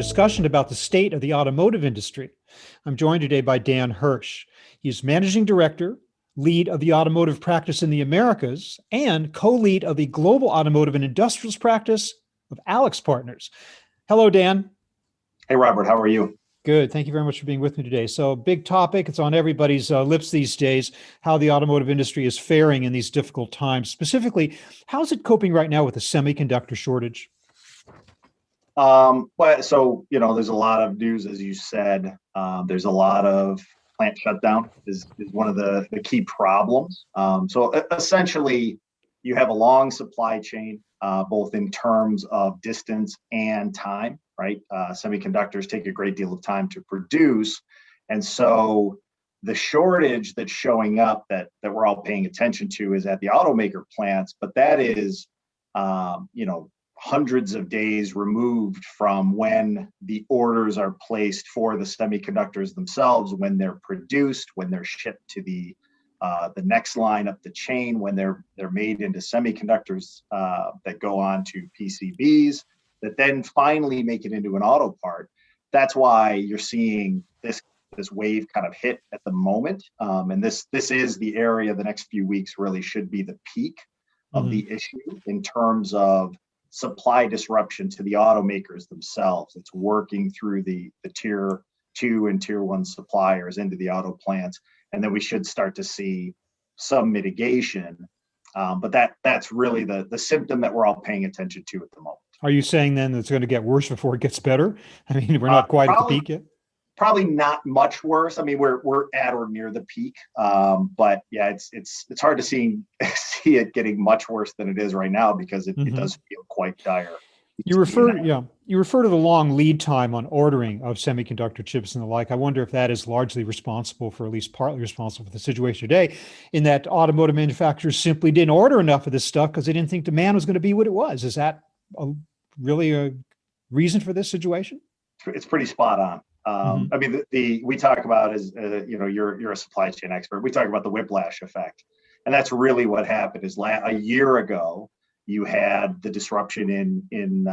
discussion about the state of the automotive industry. I'm joined today by Dan Hearsch. He's Managing Director, lead of the Automotive Practice in the Americas, and co-lead of the Global Automotive and Industrials Practice of AlixPartners. Hello, Dan. Hey, Robert. How are you? Good. Thank you very much for being with me today. So, big topic. It's on everybody's lips these days, how the automotive industry is faring in these difficult times. Specifically, how's it coping right now with the semiconductor shortage? There's a lot of news, as you said. There's a lot of plant shutdown is one of the key problems. Essentially, you have a long supply chain, both in terms of distance and time, right? Semiconductors take a great deal of time to produce. And so the shortage that's showing up that we're all paying attention to is at the automaker plants, but that is, hundreds of days removed from when the orders are placed for the semiconductors themselves, when they're produced, when they're shipped to the next line up the chain, when they're made into semiconductors that go on to PCBs, that then finally make it into an auto part. That's why you're seeing this wave kind of hit at the moment. And this is the area the next few weeks really should be the peak of the issue in terms of supply disruption to the automakers themselves. It's working through the tier 2 and tier 1 suppliers into the auto plants. And then we should start to see some mitigation. But that's really the symptom that we're all paying attention to at the moment. Are you saying then it's going to get worse before it gets better? I mean, we're not quite at the peak yet. Probably not much worse. I mean, we're at or near the peak. But yeah, it's hard to see it getting much worse than it is right now because it does feel quite dire. You refer to the long lead time on ordering of semiconductor chips and the like. I wonder if that is largely responsible for, at least partly responsible for the situation today, in that automotive manufacturers simply didn't order enough of this stuff because they didn't think demand was going to be what it was. Is that really a reason for this situation? It's pretty spot on. I mean, we talk about you're a supply chain expert. We talk about the whiplash effect, and that's really what happened. Is a year ago, you had the disruption in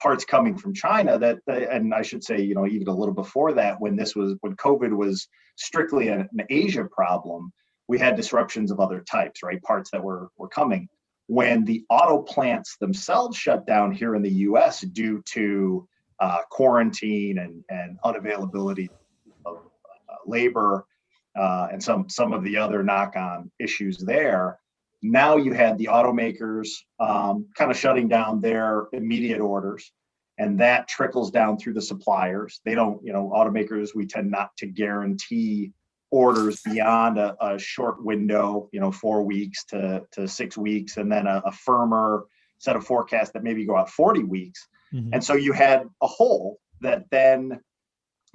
parts coming from China and I should say, even a little before that, when COVID was strictly an Asia problem, we had disruptions of other types, right? Parts that were coming. When the auto plants themselves shut down here in the U.S. due to quarantine and unavailability of labor and some of the other knock-on issues there. Now you had the automakers kind of shutting down their immediate orders, and that trickles down through the suppliers. They don't, automakers, we tend not to guarantee orders beyond a short window, 4 weeks to 6 weeks, and then a firmer set of forecasts that maybe go out 40 weeks. And so you had a hole that then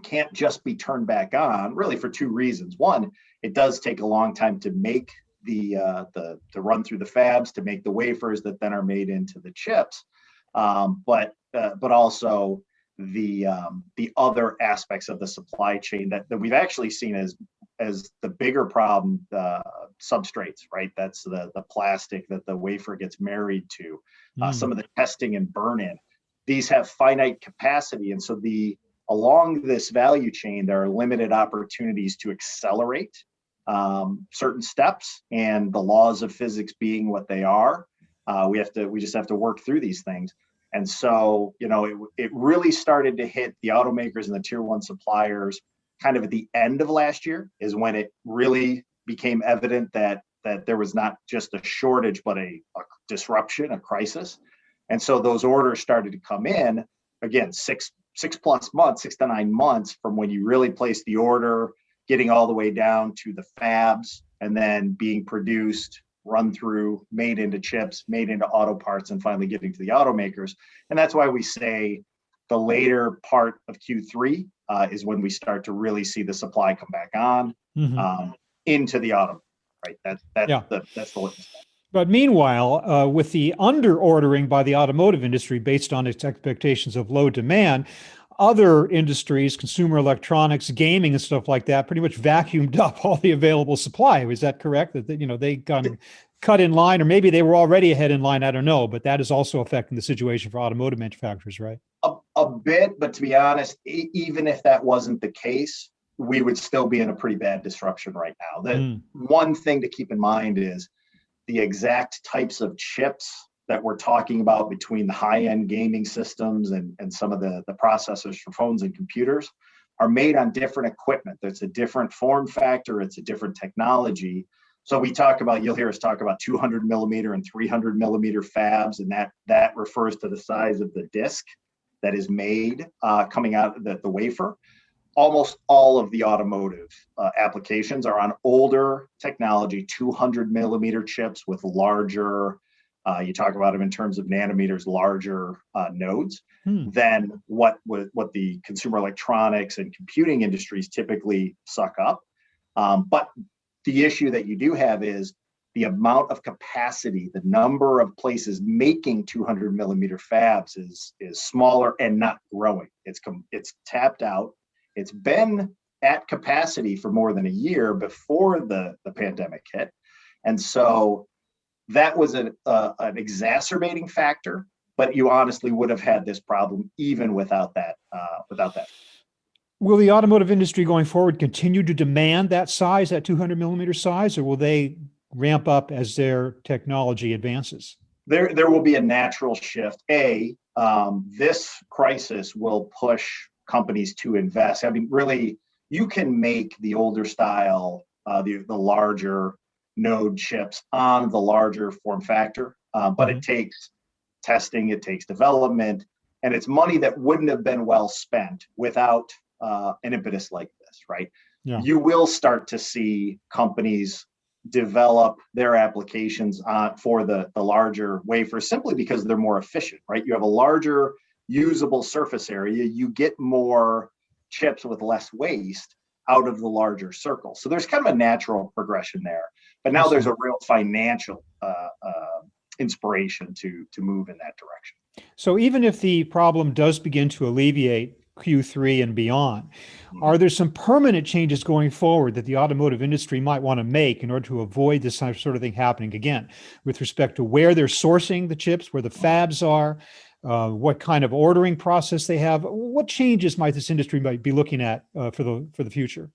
can't just be turned back on, really for two reasons. One, it does take a long time to make to run through the fabs to make the wafers that then are made into the chips, but also the other aspects of the supply chain that we've actually seen as the bigger problem, substrates, right? That's the plastic that the wafer gets married to, some of the testing and burn-in. These have finite capacity, and so along this value chain, there are limited opportunities to accelerate certain steps, and the laws of physics being what they are, we just have to work through these things. And so, it really started to hit the automakers and the tier 1 suppliers kind of at the end of last year is when it really became evident that there was not just a shortage, but a disruption, a crisis. And so those orders started to come in again, 6+ months, 6 to 9 months from when you really placed the order, getting all the way down to the fabs, and then being produced, run through, made into chips, made into auto parts, and finally getting to the automakers. And that's why we say the later part of Q3 is when we start to really see the supply come back on into the auto, right? That's the litmus. But meanwhile, with the under ordering by the automotive industry based on its expectations of low demand, other industries, consumer electronics, gaming and stuff like that, pretty much vacuumed up all the available supply. Is that correct? That they got cut in line, or maybe they were already ahead in line, I don't know, but that is also affecting the situation for automotive manufacturers, right? A A bit, but to be honest, even if that wasn't the case, we would still be in a pretty bad disruption right now. The one thing to keep in mind is the exact types of chips that we're talking about between the high-end gaming systems and some of the processors for phones and computers are made on different equipment. There's a different form factor, it's a different technology. So you'll hear us talk about 200 millimeter and 300 millimeter fabs, and that refers to the size of the disk that is made coming out of the wafer. Almost all of the automotive applications are on older technology, 200 millimeter chips with larger, you talk about them in terms of nanometers, larger nodes than what the consumer electronics and computing industries typically suck up. But the issue that you do have is the amount of capacity, the number of places making 200 millimeter fabs is smaller and not growing. It's tapped out. It's been at capacity for more than a year before the pandemic hit. And so that was an exacerbating factor, but you honestly would have had this problem even without that. Will the automotive industry going forward continue to demand that size, that 200 millimeter size, or will they ramp up as their technology advances? There will be a natural shift. This crisis will push companies to invest. I mean, really, you can make the older style, the larger node chips on the larger form factor, but it takes testing, it takes development, and it's money that wouldn't have been well spent without an impetus like this, right? Yeah. You will start to see companies develop their applications for the larger wafers simply because they're more efficient, right? You have a larger usable surface area, you get more chips with less waste out of the larger circle. So there's kind of a natural progression there. But now there's a real financial inspiration to move in that direction. So even if the problem does begin to alleviate Q3 and beyond, are there some permanent changes going forward that the automotive industry might want to make in order to avoid this sort of thing happening again, with respect to where they're sourcing the chips, where the fabs are, what kind of ordering process they have? What changes might this industry might be looking at for the future?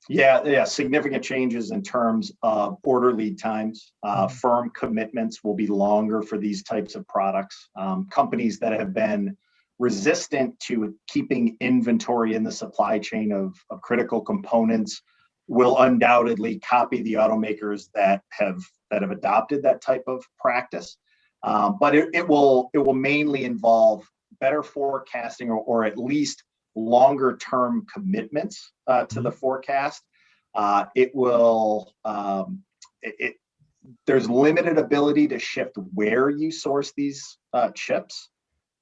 Yeah, significant changes in terms of order lead times. Firm commitments will be longer for these types of products. Companies that have been resistant to keeping inventory in the supply chain of critical components will undoubtedly copy the automakers that have adopted that type of practice. But it will mainly involve better forecasting or at least longer term commitments to the forecast. There's limited ability to shift where you source these chips.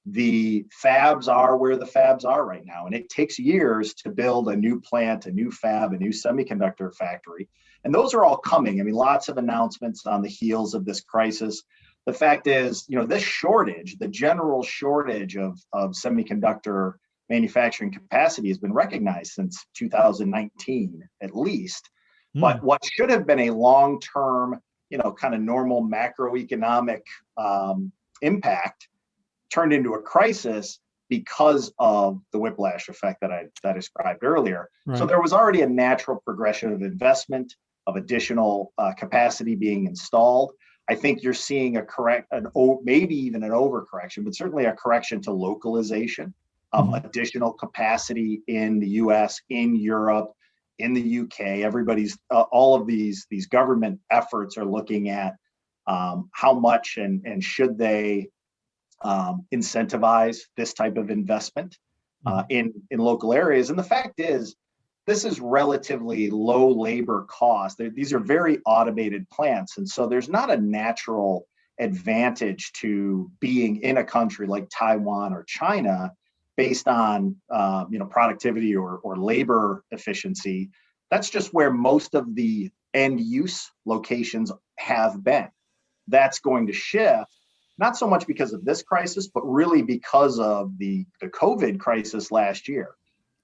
The fabs are where the fabs are right now, and it takes years to build a new plant, a new fab, a new semiconductor factory. And those are all coming. I mean, lots of announcements on the heels of this crisis. The fact is, this shortage, the general shortage of semiconductor manufacturing capacity has been recognized since 2019, at least. But what should have been a long-term, kind of normal macroeconomic impact turned into a crisis because of the whiplash effect that I described earlier. Right. So there was already a natural progression of investment, of additional capacity being installed. I think you're seeing maybe even an overcorrection, but certainly a correction to localization, additional capacity in the US, in Europe, in the UK. All of these government efforts are looking at how much and should they incentivize this type of investment in local areas. And the fact is, this is relatively low labor cost. These are very automated plants. And so there's not a natural advantage to being in a country like Taiwan or China based on productivity or labor efficiency. That's just where most of the end use locations have been. That's going to shift, not so much because of this crisis, but really because of the COVID crisis last year.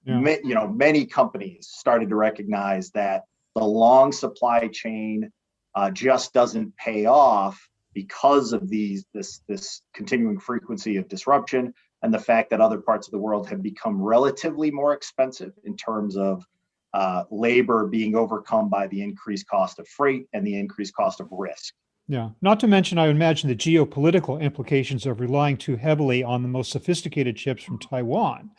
Yeah. Many companies started to recognize that the long supply chain just doesn't pay off because of this continuing frequency of disruption. and the fact that other parts of the world have become relatively more expensive in terms of labor being overcome by the increased cost of freight and the increased cost of risk. Yeah. Not to mention, I would imagine the geopolitical implications of relying too heavily on the most sophisticated chips from Taiwan.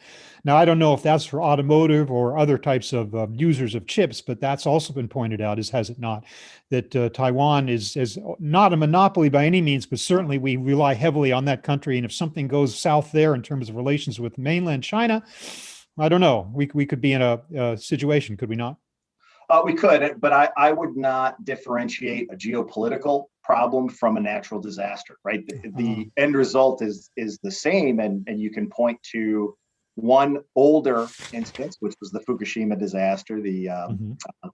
Now, I don't know if that's for automotive or other types of users of chips, but that's also been pointed out, has it not, that Taiwan is not a monopoly by any means, but certainly we rely heavily on that country. And if something goes south there in terms of relations with mainland China, I don't know. We could be in a situation, could we not? We could, but I would not differentiate a geopolitical problem from a natural disaster, right? The end result is the same, and you can point to one older instance, which was the Fukushima disaster, the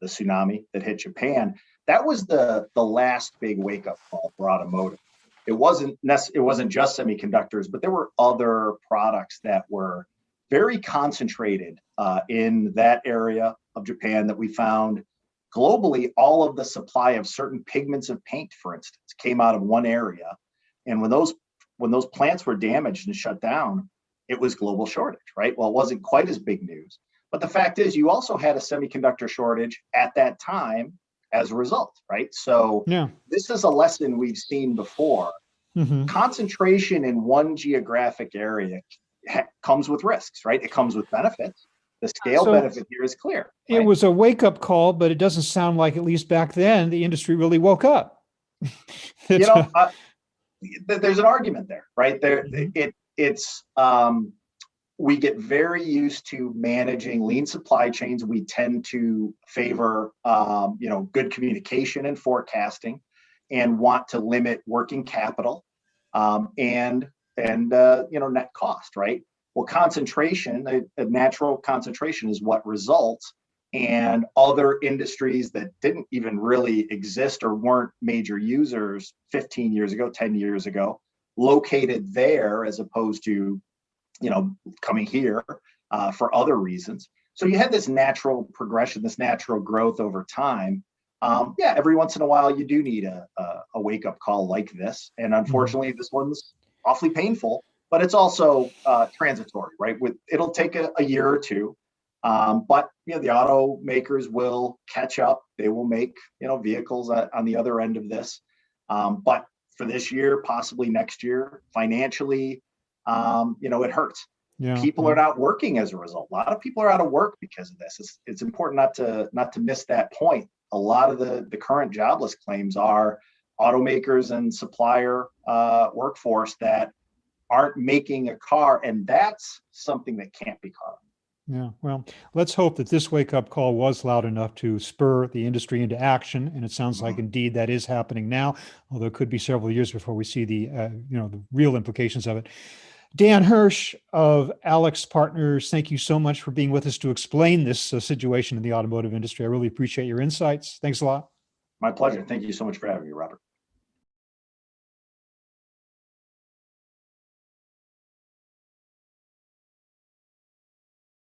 tsunami that hit Japan. That was the last big wake up call for automotive. It wasn't just semiconductors, but there were other products that were very concentrated in that area of Japan that we found globally. All of the supply of certain pigments of paint, for instance, came out of one area. And when those plants were damaged and shut down, it was global shortage, right? Well, it wasn't quite as big news. But the fact is, you also had a semiconductor shortage at that time as a result, right? So this is a lesson we've seen before. Concentration in one geographic area comes with risks, right? It comes with benefits. The scale benefit here is clear. Right? It was a wake-up call, but it doesn't sound like, at least back then, the industry really woke up. There's an argument there, right? We get very used to managing lean supply chains. We tend to favor, good communication and forecasting, and want to limit working capital and net cost, right? Well, concentration, a natural concentration is what results, and other industries that didn't even really exist or weren't major users 15 years ago, 10 years ago, located there as opposed to, coming here for other reasons. So you had this natural progression, this natural growth over time. Every once in a while you do need a wake-up call like this. And unfortunately, this one's awfully painful, but it's also transitory, right? It'll take a year or two, but the automakers will catch up. They will make vehicles on the other end of this. But for this year, possibly next year, financially, it hurts. People are not working as a result. A lot of people are out of work because of this. It's important not to miss that point. A lot of the current jobless claims are automakers and supplier workforce that aren't making a car, and that's something that can't be caught. Yeah, well, let's hope that this wake-up call was loud enough to spur the industry into action, and it sounds like indeed that is happening now, although it could be several years before we see the the real implications of it. Dan Hearsch of AlixPartners, thank you so much for being with us to explain this situation in the automotive industry. I really appreciate your insights. Thanks a lot. My pleasure. Thank you so much for having me, Robert.